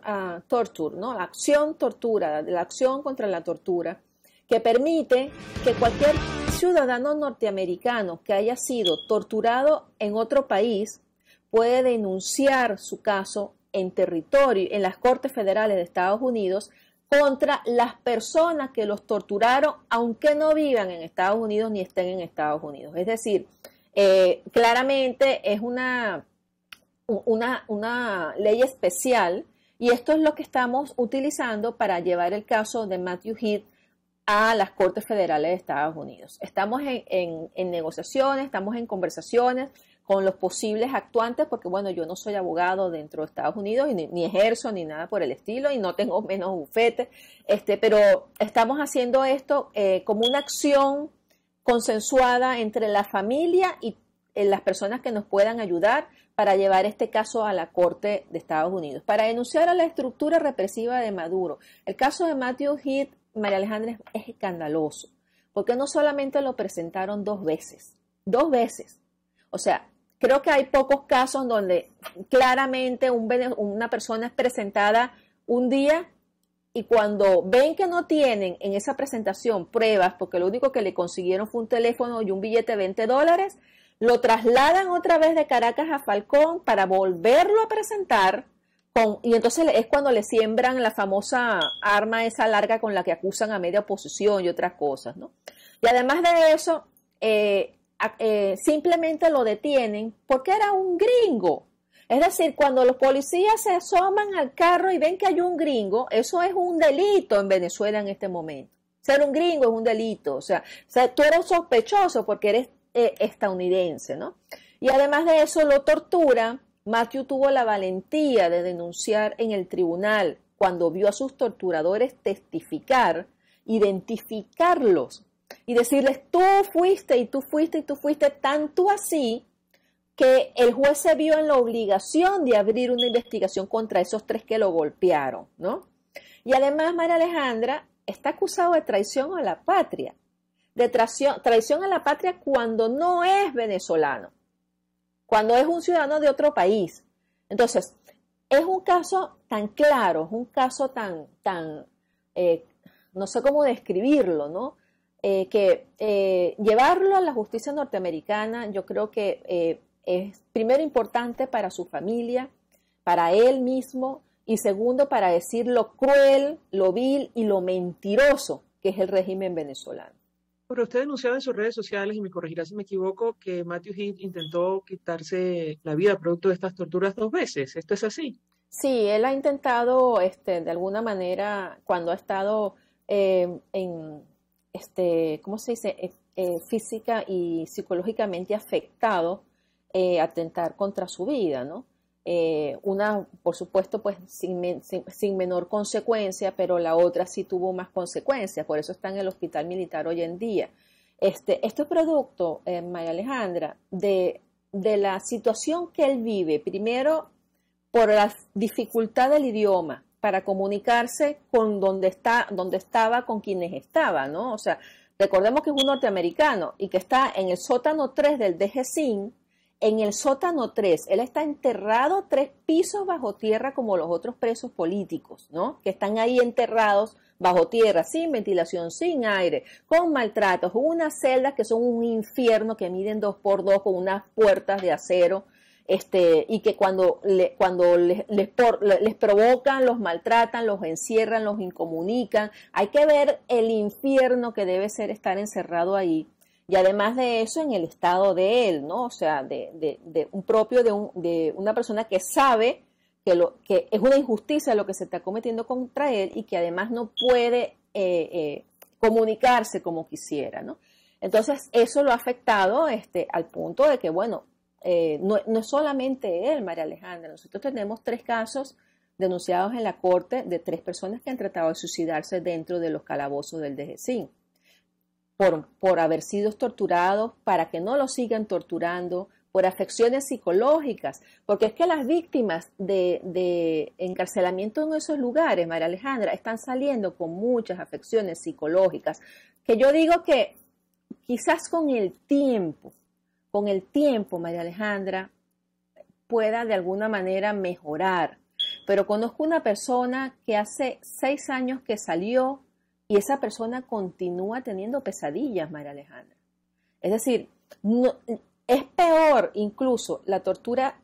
Torture, ¿no? La acción tortura, la acción contra la tortura, que permite que cualquier ciudadano norteamericano que haya sido torturado en otro país puede denunciar su caso en las Cortes Federales de Estados Unidos contra las personas que los torturaron, aunque no vivan en Estados Unidos ni estén en Estados Unidos. Es decir, claramente es una ley especial, y esto es lo que estamos utilizando para llevar el caso de Matthew Heath a las Cortes Federales de Estados Unidos. Estamos en negociaciones, estamos en conversaciones con los posibles actuantes, porque bueno, yo no soy abogado dentro de Estados Unidos, y ni ejerzo ni nada por el estilo, y no tengo menos bufete, pero estamos haciendo esto como una acción consensuada entre la familia y las personas que nos puedan ayudar para llevar este caso a la Corte de Estados Unidos, para denunciar a la estructura represiva de Maduro. El caso de Matthew Heath, María Alejandra, es escandaloso, porque no solamente lo presentaron dos veces. O sea, creo que hay pocos casos donde claramente una persona es presentada un día y cuando ven que no tienen en esa presentación pruebas, porque lo único que le consiguieron fue un teléfono y un billete de $20, lo trasladan otra vez de Caracas a Falcón para volverlo a presentar, y entonces es cuando le siembran la famosa arma esa larga con la que acusan a media oposición y otras cosas, ¿no? Y además de eso, simplemente lo detienen porque era un gringo. Es decir, cuando los policías se asoman al carro y ven que hay un gringo, eso es un delito en Venezuela en este momento. Ser un gringo es un delito. O sea, tú eres sospechoso porque eres estadounidense, ¿no? Y además de eso lo tortura. Matthew tuvo la valentía de denunciar en el tribunal cuando vio a sus torturadores testificar, identificarlos y decirles tú fuiste y tú fuiste y tú fuiste, tanto así que el juez se vio en la obligación de abrir una investigación contra esos 3 que lo golpearon, ¿no? Y además María Alejandra está acusado de traición a la patria, de traición a la patria cuando no es venezolano, cuando es un ciudadano de otro país. Entonces, es un caso tan claro, es un caso tan no sé cómo describirlo, ¿no? Que llevarlo a la justicia norteamericana, yo creo que es primero importante para su familia, para él mismo, y segundo para decir lo cruel, lo vil y lo mentiroso que es el régimen venezolano. Pero usted denunciaba en sus redes sociales, y me corregirá si me equivoco, que Matthew Heath intentó quitarse la vida producto de estas torturas 2 veces. ¿Esto es así? Sí, él ha intentado, de alguna manera, cuando ha estado ¿cómo se dice? Física y psicológicamente afectado, atentar contra su vida, ¿no? Por supuesto, pues sin menor consecuencia, pero la otra sí tuvo más consecuencias, por eso está en el hospital militar hoy en día. Esto es producto, María Alejandra, de la situación que él vive, primero por la dificultad del idioma para comunicarse con donde estaba, con quienes estaba, ¿no? O sea, recordemos que es un norteamericano y que está en el sótano 3 del DGCIN. En el sótano 3, él está enterrado 3 pisos bajo tierra como los otros presos políticos, ¿no? Que están ahí enterrados bajo tierra, sin ventilación, sin aire, con maltratos, unas celdas que son un infierno, que miden 2 por 2 con unas puertas de acero, y que cuando les provocan, los maltratan, los encierran, los incomunican. Hay que ver el infierno que debe ser estar encerrado ahí. Y además de eso, en el estado de él, ¿no? O sea, de una persona que sabe que es una injusticia lo que se está cometiendo contra él y que además no puede comunicarse como quisiera, ¿no? Entonces, eso lo ha afectado al punto de que, bueno, no es solamente él, María Alejandra. Nosotros tenemos 3 casos denunciados en la corte de 3 personas que han tratado de suicidarse dentro de los calabozos del DGCIN por haber sido torturados, para que no los sigan torturando, por afecciones psicológicas, porque es que las víctimas de encarcelamiento en esos lugares, María Alejandra, están saliendo con muchas afecciones psicológicas, que yo digo que quizás con el tiempo, María Alejandra, pueda de alguna manera mejorar. Pero conozco una persona que hace 6 años que salió y esa persona continúa teniendo pesadillas, María Alejandra. Es decir, no, es peor incluso la tortura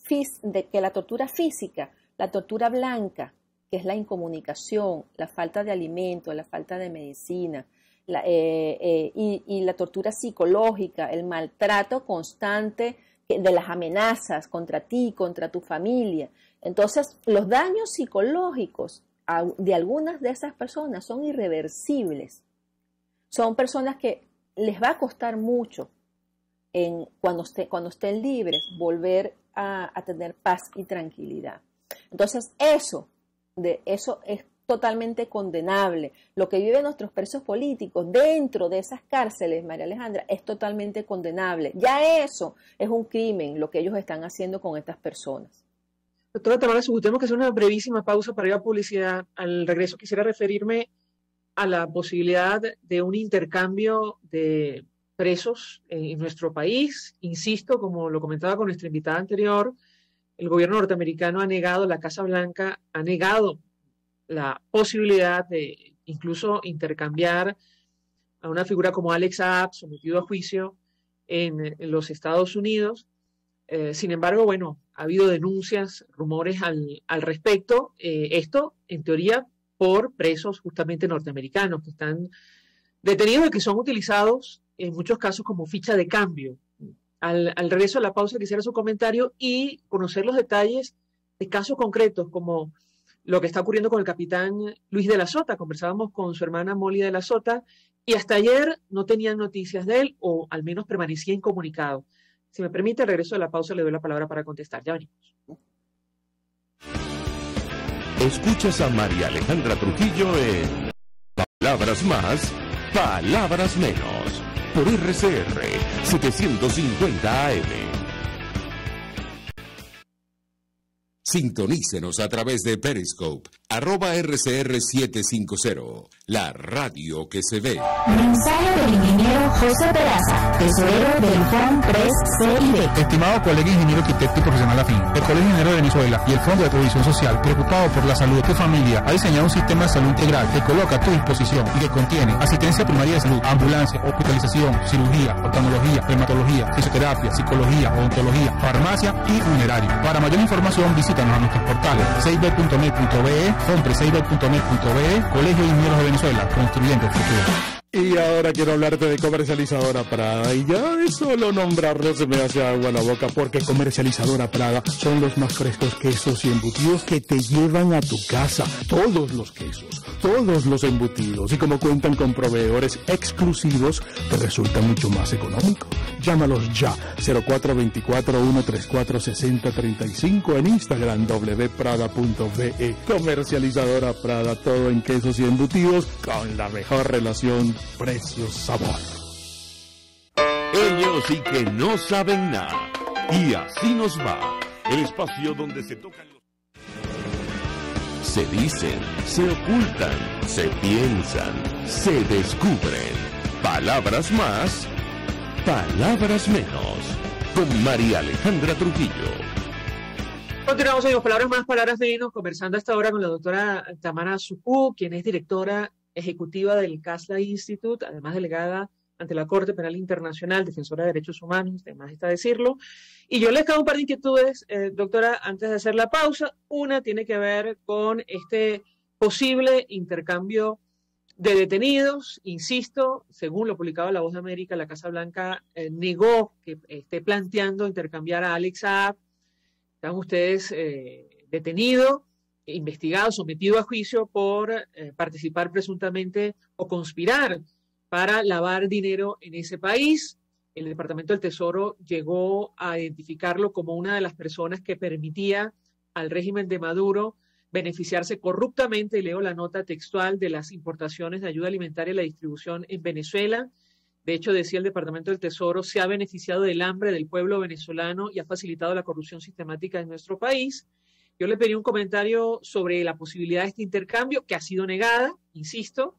física, la tortura blanca, que es la incomunicación, la falta de alimento, la falta de medicina, y la tortura psicológica, el maltrato constante de las amenazas contra ti, contra tu familia. Entonces, los daños psicológicos de algunas de esas personas son irreversibles. Son personas que les va a costar mucho cuando estén libres volver a tener paz y tranquilidad. Entonces, eso es totalmente condenable. Lo que viven nuestros presos políticos dentro de esas cárceles, María Alejandra, es totalmente condenable. Ya eso es un crimen, lo que ellos están haciendo con estas personas. Doctora Tamara Sujú, tenemos que hacer una brevísima pausa para ir a publicidad. Al regreso quisiera referirme a la posibilidad de un intercambio de presos en nuestro país. Insisto, como lo comentaba con nuestra invitada anterior, el gobierno norteamericano ha negado, la Casa Blanca ha negado la posibilidad de incluso intercambiar a una figura como Alex Saab, sometido a juicio en los Estados Unidos. Sin embargo, bueno, ha habido denuncias, rumores al respecto. Esto, en teoría, por presos justamente norteamericanos que están detenidos y que son utilizados en muchos casos como ficha de cambio. Al regreso de la pausa quisiera su comentario y conocer los detalles de casos concretos como lo que está ocurriendo con el capitán Luis de la Sota. Conversábamos con su hermana Molly de la Sota y hasta ayer no tenían noticias de él, o al menos permanecía incomunicado. Si me permite, al regreso de la pausa le doy la palabra para contestar. Ya venimos. Escuchas a María Alejandra Trujillo en Palabras Más, Palabras Menos, por RCR 750 AM. Sintonícenos a través de Periscope, @RCR750, la radio que se ve. Mensaje del ingeniero José Peraza, tesorero del FON Pres CIB. Estimado colega ingeniero arquitecto y profesional afín, el Colegio Ingeniero de Venezuela y el Fondo de Previsión Social, preocupado por la salud de tu familia, ha diseñado un sistema de salud integral que coloca a tu disposición y que contiene asistencia primaria de salud, ambulancia, hospitalización, cirugía, oftalmología, dermatología, fisioterapia, psicología, odontología, farmacia y funerario. Para mayor información, visítanos a nuestros portales cib.net.be, fomprecib.net.be, Colegio de Ingenieros de Venezuela, construyendo el futuro. Y ahora quiero hablarte de Comercializadora Prada, y ya de solo nombrarlo se me hace agua la boca, porque Comercializadora Prada son los más frescos quesos y embutidos que te llevan a tu casa. Todos los quesos, todos los embutidos, y como cuentan con proveedores exclusivos, te resulta mucho más económico. Llámalos ya, 0424-134-6035, en Instagram wprada.be. Comercializadora Prada, todo en quesos y embutidos con la mejor relación precio-sabor. Ellos sí que no saben nada. Y así nos va. El espacio donde se tocan los... Se dicen, se ocultan, se piensan, se descubren. Palabras más, palabras menos. Con María Alejandra Trujillo. Continuamos hoy con Palabras Más, Palabras Menos, conversando hasta ahora con la doctora Tamara Sujú, quien es directora ejecutiva del Casla Institute, además delegada ante la Corte Penal Internacional, defensora de derechos humanos, además está decirlo. Y yo les cago un par de inquietudes, doctora, antes de hacer la pausa. Una tiene que ver con este posible intercambio de detenidos. Insisto, según lo publicado en La Voz de América, la Casa Blanca negó que esté planteando intercambiar a Alex Saab. Están ustedes detenidos, investigado, sometido a juicio por participar presuntamente o conspirar para lavar dinero en ese país. El Departamento del Tesoro llegó a identificarlo como una de las personas que permitía al régimen de Maduro beneficiarse corruptamente, y leo la nota textual, de las importaciones de ayuda alimentaria y la distribución en Venezuela. De hecho, decía el Departamento del Tesoro, se ha beneficiado del hambre del pueblo venezolano y ha facilitado la corrupción sistemática en nuestro país. Yo le pedí un comentario sobre la posibilidad de este intercambio, que ha sido negada, insisto,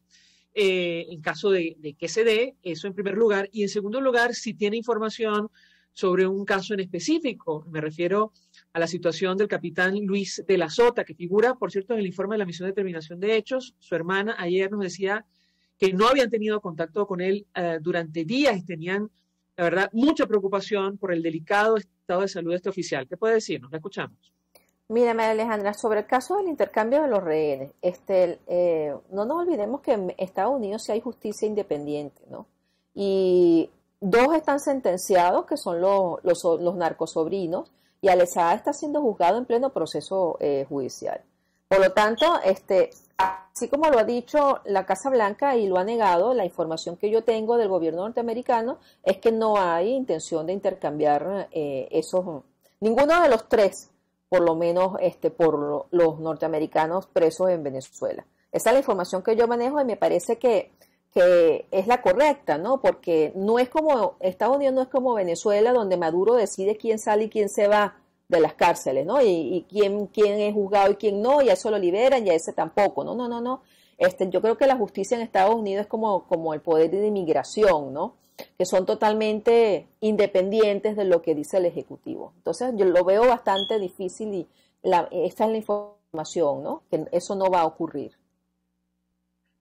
en caso de que se dé, eso en primer lugar. Y en segundo lugar, si tiene información sobre un caso en específico. Me refiero a la situación del capitán Luis de la Sota, que figura, por cierto, en el informe de la Misión de Determinación de Hechos. Su hermana ayer nos decía que no habían tenido contacto con él durante días y tenían, la verdad, mucha preocupación por el delicado estado de salud de este oficial. ¿Qué puede decirnos? La escuchamos. Mira, María Alejandra, sobre el caso del intercambio de los rehenes, no nos olvidemos que en Estados Unidos sí hay justicia independiente, ¿no? Y 2 están sentenciados, que son los narcosobrinos, y Alessandra está siendo juzgado en pleno proceso judicial. Por lo tanto, así como lo ha dicho la Casa Blanca y lo ha negado, la información que yo tengo del gobierno norteamericano es que no hay intención de intercambiar ninguno de los 3, por lo menos por los norteamericanos presos en Venezuela. Esa es la información que yo manejo y me parece que es la correcta, ¿no? Porque no es como, Estados Unidos no es como Venezuela, donde Maduro decide quién sale y quién se va de las cárceles, ¿no? Y quién es juzgado y quién no, y a eso lo liberan y a ese tampoco, no. Yo creo que la justicia en Estados Unidos es como el poder de inmigración, ¿no? Que son totalmente independientes de lo que dice el Ejecutivo. Entonces yo lo veo bastante difícil y esta es la información, ¿no? Que eso no va a ocurrir.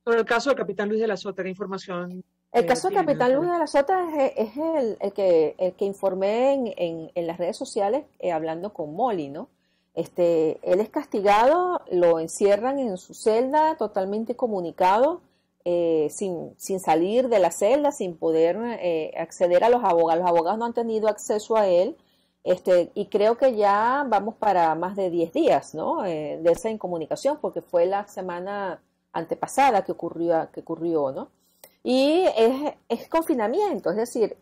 Sobre el caso del capitán Luis de la Sota, ¿qué información? El caso del capitán Luis de la Sota es el que informé en las redes sociales hablando con Molly, ¿no? Él es castigado, lo encierran en su celda totalmente comunicado, sin salir de la celda, sin poder acceder a los abogados. Los abogados no han tenido acceso a él, y creo que ya vamos para más de 10 días, ¿no? De esa incomunicación, porque fue la semana antepasada que ocurrió, ¿no? Y es confinamiento, es decir,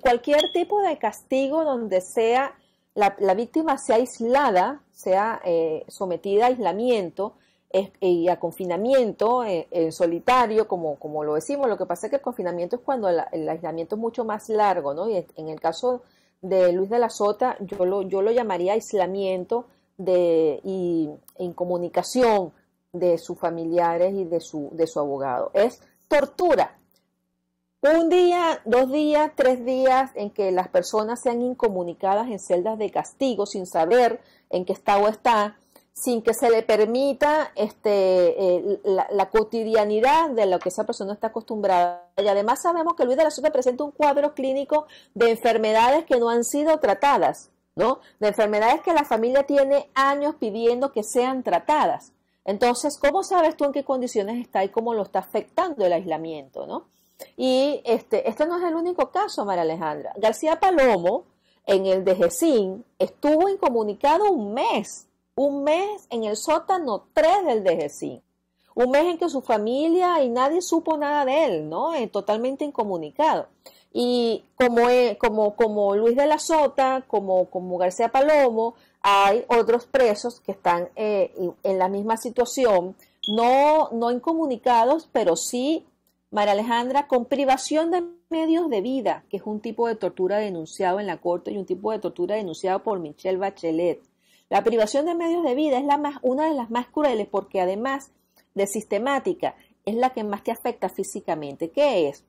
cualquier tipo de castigo donde sea la víctima sea aislada, sea sometida a aislamiento y a confinamiento en solitario, como lo decimos. Lo que pasa es que el confinamiento es cuando el aislamiento es mucho más largo, ¿no? Y en el caso de Luis de la Sota, yo lo llamaría aislamiento y incomunicación de sus familiares y de su abogado. Es tortura. 1 día, 2 días, 3 días en que las personas sean incomunicadas en celdas de castigo sin saber en qué estado está, sin que se le permita la cotidianidad de lo que esa persona está acostumbrada. Y además sabemos que Luis de la Sota presenta un cuadro clínico de enfermedades que no han sido tratadas, ¿no? De enfermedades que la familia tiene años pidiendo que sean tratadas. Entonces, ¿cómo sabes tú en qué condiciones está y cómo lo está afectando el aislamiento, ¿no? Y este no es el único caso, María Alejandra. García Palomo, en el DGCIN, estuvo incomunicado un mes en el sótano 3 del DGCIN. Un mes en que su familia y nadie supo nada de él, ¿no? Totalmente incomunicado. Y como Luis de la Sota, como García Palomo, hay otros presos que están en la misma situación, no incomunicados, pero sí, María Alejandra, con privación de medios de vida, que es un tipo de tortura denunciado en la Corte y un tipo de tortura denunciado por Michelle Bachelet. La privación de medios de vida es una de las más crueles, porque además de sistemática, es la que más te afecta físicamente. ¿Qué es?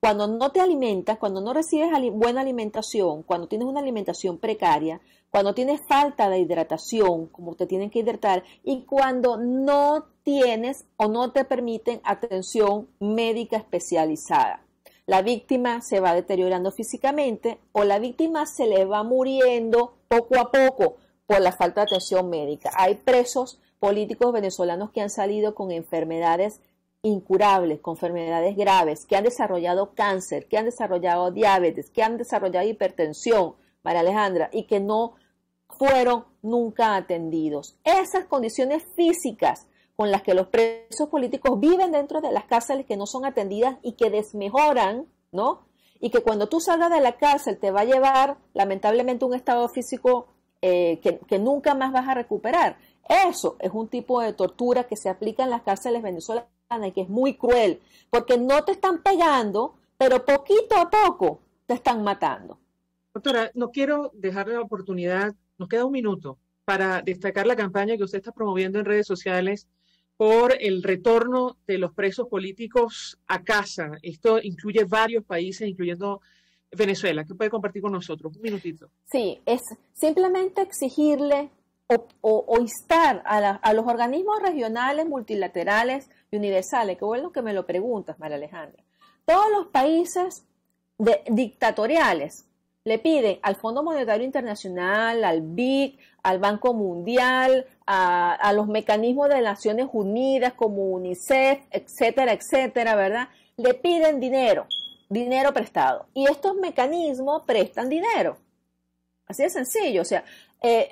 Cuando no te alimentas, cuando no recibes buena alimentación, cuando tienes una alimentación precaria, cuando tienes falta de hidratación, como te tienen que hidratar, y cuando no tienes o no te permiten atención médica especializada. La víctima se va deteriorando físicamente o la víctima se le va muriendo poco a poco por la falta de atención médica. Hay presos políticos venezolanos que han salido con enfermedades incurables, con enfermedades graves, que han desarrollado cáncer, que han desarrollado diabetes, que han desarrollado hipertensión, María Alejandra, y que no fueron nunca atendidos. Esas condiciones físicas con las que los presos políticos viven dentro de las cárceles, que no son atendidas y que desmejoran, ¿no? Y que cuando tú salgas de la cárcel te va a llevar, lamentablemente, un estado físico que nunca más vas a recuperar. Eso es un tipo de tortura que se aplica en las cárceles venezolanas y que es muy cruel, porque no te están pegando, pero poquito a poco te están matando. Doctora, no quiero dejar la oportunidad, nos queda un minuto, para destacar la campaña que usted está promoviendo en redes sociales por el retorno de los presos políticos a casa. Esto incluye varios países, incluyendo Venezuela. ¿Qué puede compartir con nosotros? Un minutito. Sí, es simplemente exigirle o instar a los organismos regionales, multilaterales y universales, que bueno que me lo preguntas, María Alejandra. Todos los países dictatoriales le piden al Fondo Monetario Internacional, al BID, al Banco Mundial, a los mecanismos de Naciones Unidas como UNICEF, etcétera, etcétera, ¿verdad? Le piden dinero prestado. Y estos mecanismos prestan dinero. Así de sencillo. O sea,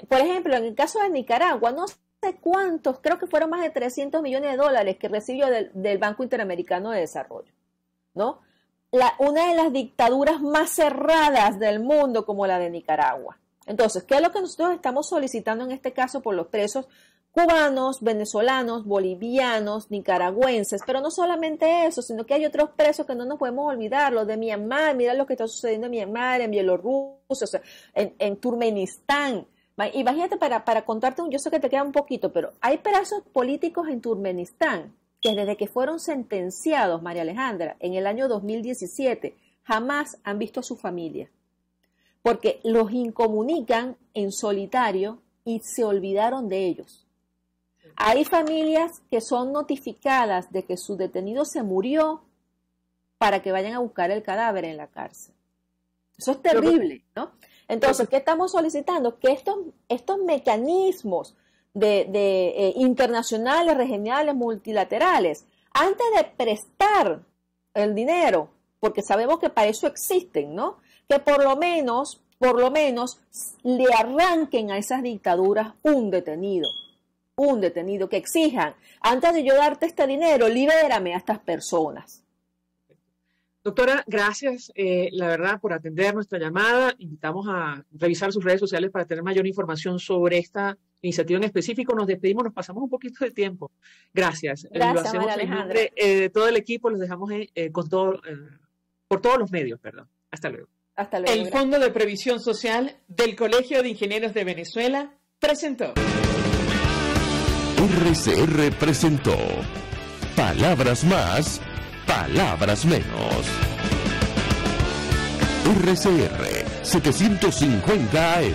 por ejemplo, en el caso de Nicaragua, no sé cuántos, creo que fueron más de $300 millones que recibió del Banco Interamericano de Desarrollo, ¿no? Una de las dictaduras más cerradas del mundo como la de Nicaragua. Entonces, ¿qué es lo que nosotros estamos solicitando en este caso por los presos cubanos, venezolanos, bolivianos, nicaragüenses? Pero no solamente eso, sino que hay otros presos que no nos podemos olvidar, los de Myanmar. Mira lo que está sucediendo en Myanmar, en Bielorrusia, o sea, en Turkmenistán. Imagínate, para contarte, yo sé que te queda un poquito, pero hay presos políticos en Turkmenistán que desde que fueron sentenciados, María Alejandra, en el año 2017, jamás han visto a su familia, porque los incomunican en solitario y se olvidaron de ellos. Hay familias que son notificadas de que su detenido se murió para que vayan a buscar el cadáver en la cárcel. Eso es terrible, ¿no? Entonces, ¿qué estamos solicitando? Que estos mecanismos internacionales, regionales, multilaterales, antes de prestar el dinero, porque sabemos que para eso existen, ¿no? Que por lo menos le arranquen a esas dictaduras un detenido, que exijan, antes de yo darte este dinero, libérame a estas personas. Doctora, gracias, la verdad, por atender nuestra llamada. Invitamos a revisar sus redes sociales para tener mayor información sobre esta iniciativa en específico. Nos despedimos, nos pasamos un poquito de tiempo. Gracias. Gracias, lo hacemos María en nombre de todo el equipo, los dejamos por todos los medios, perdón. Hasta luego. Hasta luego. El Fondo de Previsión Social del Colegio de Ingenieros de Venezuela presentó. RCR presentó Palabras Más, Palabras Menos. RCR 750 AM.